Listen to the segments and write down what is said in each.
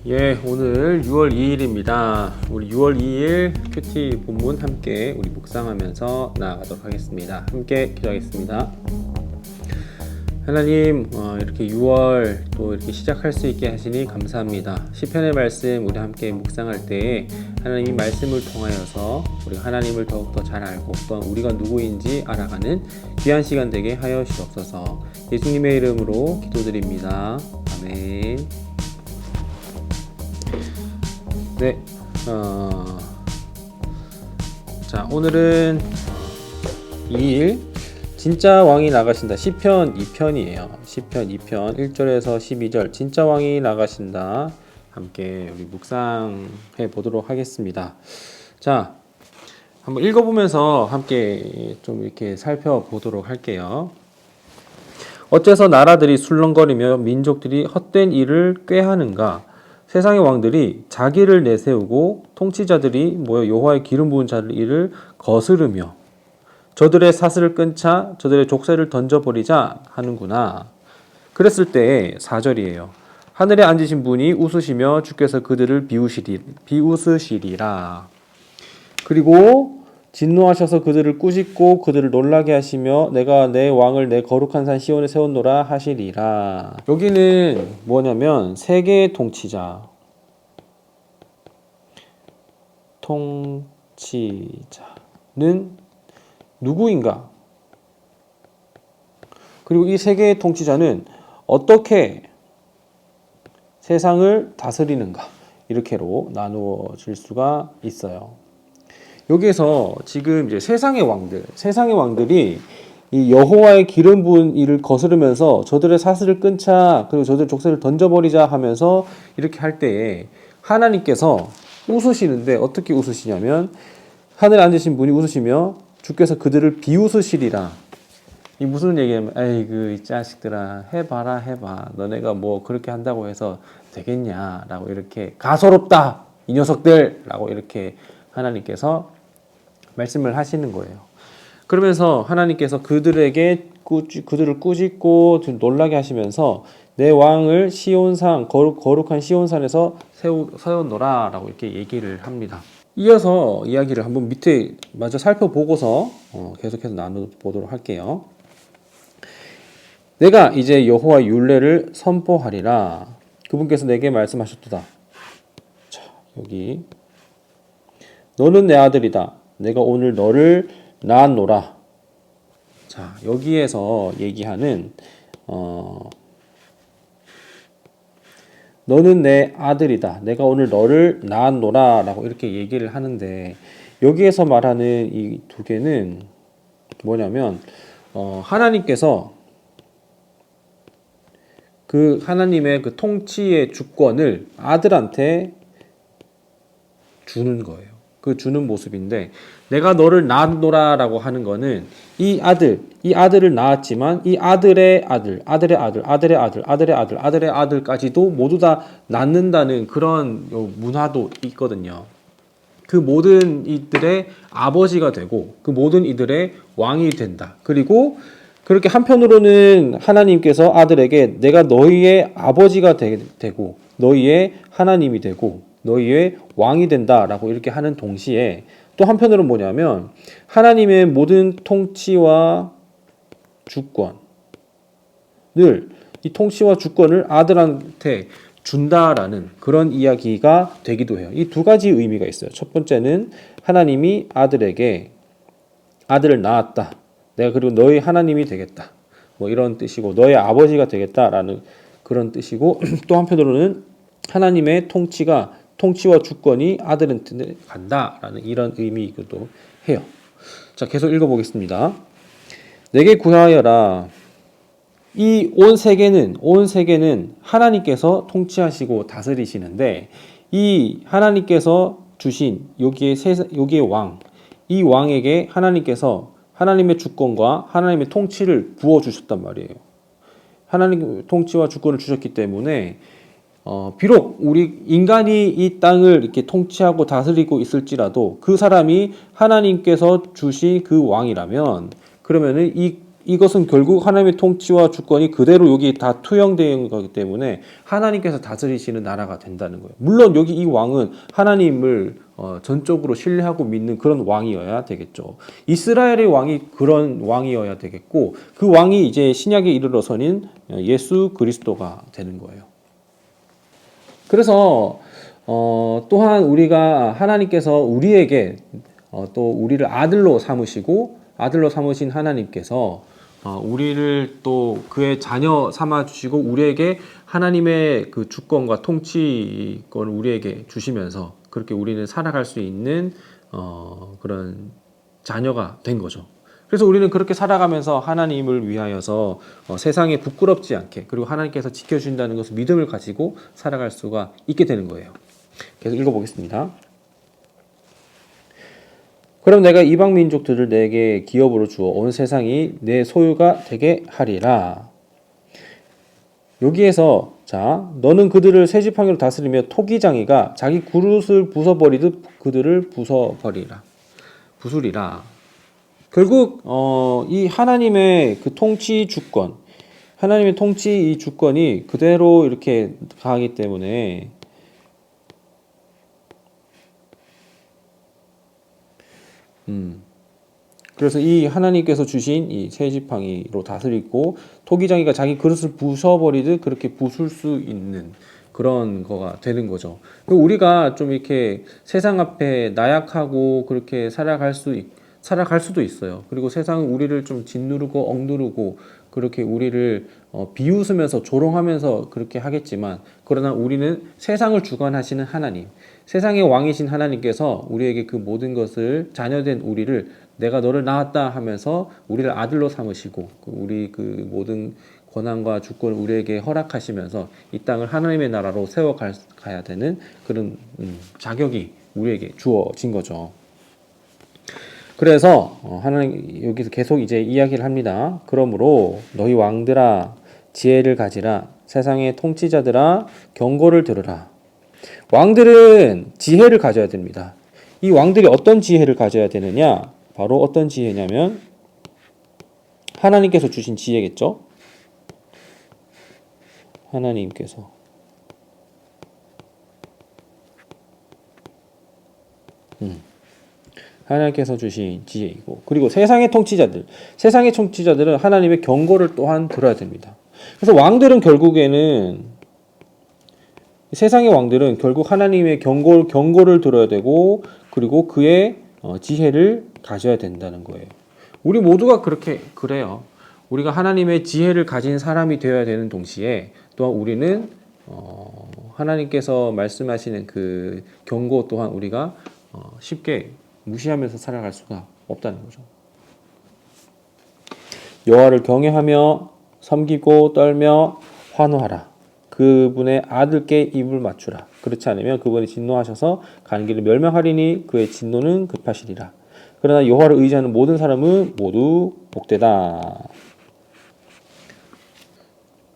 예, 오늘 6월 2일입니다. 우리 6월 2일 큐티 본문 함께 우리 묵상하면서 나아가도록 하겠습니다. 함께 기도하겠습니다. 하나님, 이렇게 6월 또 이렇게 시작할 수 있게 하시니 감사합니다. 시편의 말씀 우리 함께 묵상할 때에 하나님이 말씀을 통하여서 우리 하나님을 더욱더 잘 알고 또 우리가 누구인지 알아가는 귀한 시간 되게 하여 주옵소서. 예수님의 이름으로 기도드립니다. 아멘. 네, 자, 오늘은 2일 진짜 왕이 나가신다. 시편 2편이에요. 시편 2편 1절에서 12절 진짜 왕이 나가신다. 함께 우리 묵상해 보도록 하겠습니다. 자, 한번 읽어보면서 함께 좀 이렇게 살펴보도록 할게요. 어째서 나라들이 술렁거리며 민족들이 헛된 일을 꾀하는가? 세상의 왕들이 자기를 내세우고 통치자들이 모여 여호와의 기름 부은 자를 이를 거스르며 저들의 사슬을 끊자 저들의 족쇄를 던져버리자 하는구나. 그랬을 때에 4절이에요. 하늘에 앉으신 분이 웃으시며 주께서 그들을 비웃으시리라. 그리고 진노하셔서 그들을 꾸짖고 그들을 놀라게 하시며 내가 내 왕을 내 거룩한 산 시온에 세웠노라 하시리라. 여기는 뭐냐면 세계의 통치자는 누구인가? 그리고 이 세계의 통치자는 어떻게 세상을 다스리는가? 이렇게로 나누어질 수가 있어요. 여기에서 지금 이제 세상의 왕들이 이 여호와의 기름 부은 이를 거스르면서 저들의 사슬을 끊자 그리고 저들의 족쇄를 던져버리자 하면서 이렇게 할 때에 하나님께서 웃으시는데 어떻게 웃으시냐면 하늘에 앉으신 분이 웃으시며 주께서 그들을 비웃으시리라. 이 무슨 얘기냐면 아이고 이 자식들아 해봐 너네가 뭐 그렇게 한다고 해서 되겠냐 라고 이렇게 가소롭다 이 녀석들 라고 이렇게 하나님께서 말씀을 하시는 거예요. 그러면서 하나님께서 그들을 꾸짖고 놀라게 하시면서 내 왕을 시온산 거룩한 시온산에서 세웠노라 라고 이렇게 얘기를 합니다. 이어서 이야기를 한번 밑에 마저 살펴보고서 계속해서 나눠보도록 할게요. 내가 이제 여호와 율례를 선포하리라. 그분께서 내게 말씀하셨도다. 자, 여기 너는 내 아들이다. 내가 오늘 너를 낳았노라. 자, 여기에서 얘기하는 너는 내 아들이다. 내가 오늘 너를 낳았노라 라고 이렇게 얘기를 하는데 여기에서 말하는 이 두 개는 뭐냐면 하나님께서 그 하나님의 그 통치의 주권을 아들한테 주는 거예요. 그 주는 모습인데 내가 너를 낳았노라 라고 하는 거는 이 아들을 낳았지만 이 아들의 아들까지도 모두 다 낳는다는 그런 문화도 있거든요. 그 모든 이들의 아버지가 되고 그 모든 이들의 왕이 된다. 그리고 그렇게 한편으로는 하나님께서 아들에게 내가 너희의 아버지가 되고 너희의 하나님이 되고 너희의 왕이 된다라고 이렇게 하는 동시에 또 한편으로는 뭐냐면 하나님의 모든 통치와 주권을 이 통치와 주권을 아들한테 준다라는 그런 이야기가 되기도 해요. 이 두 가지 의미가 있어요. 첫 번째는 하나님이 아들에게 아들을 낳았다. 내가 그리고 너희 하나님이 되겠다. 뭐 이런 뜻이고 너의 아버지가 되겠다라는 그런 뜻이고 또 한편으로는 하나님의 통치와 주권이 아들한테 간다라는 이런 의미이기도 해요. 자, 계속 읽어보겠습니다. 내게 구하여라. 이 온 세계는 하나님께서 통치하시고 다스리시는데 이 하나님께서 주신 여기의 왕, 이 왕에게 하나님께서 하나님의 주권과 하나님의 통치를 부어주셨단 말이에요. 하나님의 통치와 주권을 주셨기 때문에 비록 우리 인간이 이 땅을 이렇게 통치하고 다스리고 있을지라도 그 사람이 하나님께서 주신 그 왕이라면 그러면은 이 이것은 결국 하나님의 통치와 주권이 그대로 여기 다 투영되는 거기 때문에 하나님께서 다스리시는 나라가 된다는 거예요. 물론 여기 이 왕은 하나님을 전적으로 신뢰하고 믿는 그런 왕이어야 되겠죠. 이스라엘의 왕이 그런 왕이어야 되겠고, 그 왕이 이제 신약에 이르러서는 예수 그리스도가 되는 거예요. 그래서 또한 우리가 하나님께서 우리에게 또 우리를 아들로 삼으시고, 아들로 삼으신 하나님께서 우리를 또 그의 자녀 삼아 주시고, 우리에게 하나님의 그 주권과 통치권을 우리에게 주시면서 그렇게 우리는 살아갈 수 있는 그런 자녀가 된 거죠. 그래서 우리는 그렇게 살아가면서 하나님을 위하여서 세상에 부끄럽지 않게, 그리고 하나님께서 지켜주신다는 것을 믿음을 가지고 살아갈 수가 있게 되는 거예요. 계속 읽어보겠습니다. 그럼 내가 이방 민족들을 내게 기업으로 주어 온 세상이 내 소유가 되게 하리라. 여기에서 자, 너는 그들을 새 지팡이로 다스리며 토기장이가 자기 그릇을 부숴버리듯 그들을 부숴버리라. 부수리라. 결국 이 하나님의 그 통치 주권, 하나님의 통치 이 주권이 그대로 이렇게 가기 때문에 그래서 이 하나님께서 주신 이 새 지팡이로 다스리고 토기장이가 자기 그릇을 부숴버리듯 그렇게 부술 수 있는 그런 거가 되는 거죠. 우리가 좀 이렇게 세상 앞에 나약하고 그렇게 살아갈 수도 있어요. 그리고 세상은 우리를 좀 짓누르고 억누르고 그렇게 우리를 비웃으면서 조롱하면서 그렇게 하겠지만, 그러나 우리는 세상을 주관하시는 하나님, 세상의 왕이신 하나님께서 우리에게 그 모든 것을, 자녀된 우리를 내가 너를 낳았다 하면서 우리를 아들로 삼으시고 우리 그 모든 권한과 주권을 우리에게 허락하시면서 이 땅을 하나님의 나라로 세워가야 되는 그런 자격이 우리에게 주어진 거죠. 그래서 하나님 여기서 계속 이제 이야기를 합니다. 그러므로 너희 왕들아 지혜를 가지라. 세상의 통치자들아 경고를 들으라. 왕들은 지혜를 가져야 됩니다. 이 왕들이 어떤 지혜를 가져야 되느냐? 바로 어떤 지혜냐면 하나님께서 주신 지혜겠죠? 하나님께서 하나님께서 주신 지혜이고, 그리고 세상의 통치자들은 하나님의 경고를 또한 들어야 됩니다. 그래서 왕들은 결국에는, 세상의 왕들은 결국 하나님의 경고를 들어야 되고, 그리고 그의 지혜를 가져야 된다는 거예요. 우리 모두가 그래요. 우리가 하나님의 지혜를 가진 사람이 되어야 되는 동시에 또한 우리는 하나님께서 말씀하시는 그 경고 또한 우리가 쉽게 무시하면서 살아갈 수가 없다는 거죠. 여호와를 경외하며 섬기고 떨며 환호하라. 그분의 아들께 입을 맞추라. 그렇지 않으면 그분이 진노하셔서 가는 길을 멸망하리니 그의 진노는 급하시리라. 그러나 여호와를 의지하는 모든 사람은 모두 복되다.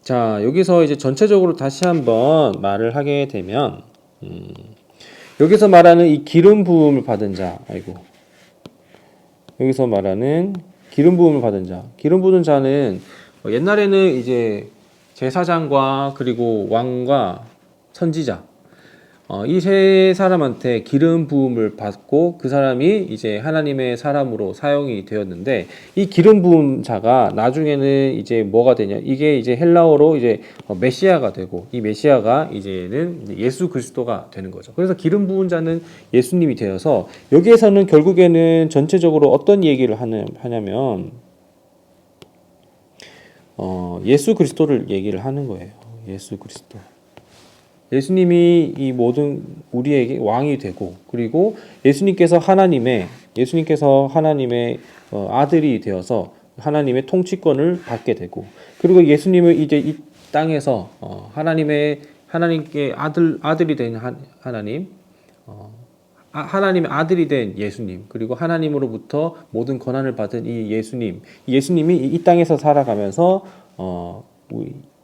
자, 여기서 이제 전체적으로 다시 한번 말을 하게 되면 여기서 말하는 이 기름 부음을 받은 자, 여기서 말하는 기름 부음을 받은 자, 기름 부은 자는 옛날에는 이제 제사장과 그리고 왕과 선지자, 이 세 사람한테 기름 부음을 받고 그 사람이 이제 하나님의 사람으로 사용이 되었는데, 이 기름 부음 자가 나중에는 이제 뭐가 되냐? 이게 이제 헬라어로 이제 메시아가 되고, 이 메시아가 이제는 예수 그리스도가 되는 거죠. 그래서 기름 부은 자는 예수님이 되어서 여기에서는 결국에는 전체적으로 어떤 얘기를 하냐면 예수 그리스도를 얘기를 하는 거예요. 예수 그리스도. 예수님이 이 모든 우리에게 왕이 되고, 그리고 예수님께서 하나님의 아들이 되어서 하나님의 통치권을 받게 되고, 그리고 예수님은 이제 이 땅에서 하나님께 아들이 된 하나님, 하나님의 아들이 된 예수님, 그리고 하나님으로부터 모든 권한을 받은 이 예수님이 이 땅에서 살아가면서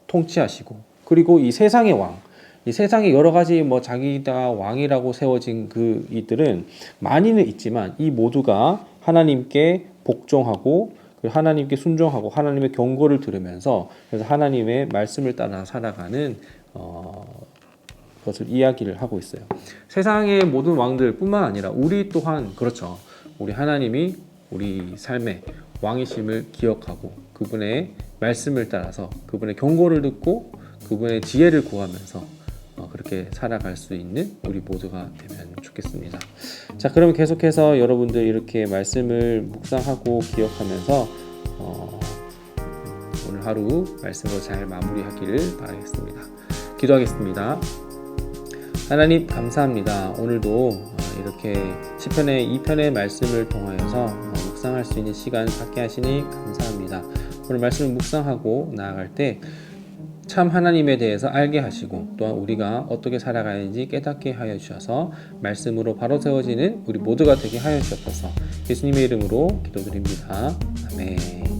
통치하시고, 그리고 이 세상의 왕, 이 세상에 여러 가지 자기가 왕이라고 세워진 이들은 많이는 있지만 이 모두가 하나님께 복종하고 그리고 하나님께 순종하고 하나님의 경고를 들으면서 그래서 하나님의 말씀을 따라 살아가는 것을 이야기를 하고 있어요. 세상의 모든 왕들뿐만 아니라 우리 또한 그렇죠. 우리 하나님이 우리 삶의 왕이심을 기억하고 그분의 말씀을 따라서 그분의 경고를 듣고 그분의 지혜를 구하면서 그렇게 살아갈 수 있는 우리 모두가 되면 좋겠습니다. 자, 그러면 계속해서 여러분들 이렇게 말씀을 묵상하고 기억하면서 오늘 하루 말씀으로 잘 마무리하기를 바라겠습니다. 기도하겠습니다. 하나님 감사합니다. 오늘도 이렇게 시편의 2편의 말씀을 통하여서 묵상할 수 있는 시간 갖게 하시니 감사합니다. 오늘 말씀을 묵상하고 나아갈 때 참 하나님에 대해서 알게 하시고 또한 우리가 어떻게 살아가는지 깨닫게 하여 주셔서 말씀으로 바로 세워지는 우리 모두가 되게 하여 주옵소서. 예수님의 이름으로 기도드립니다. 아멘.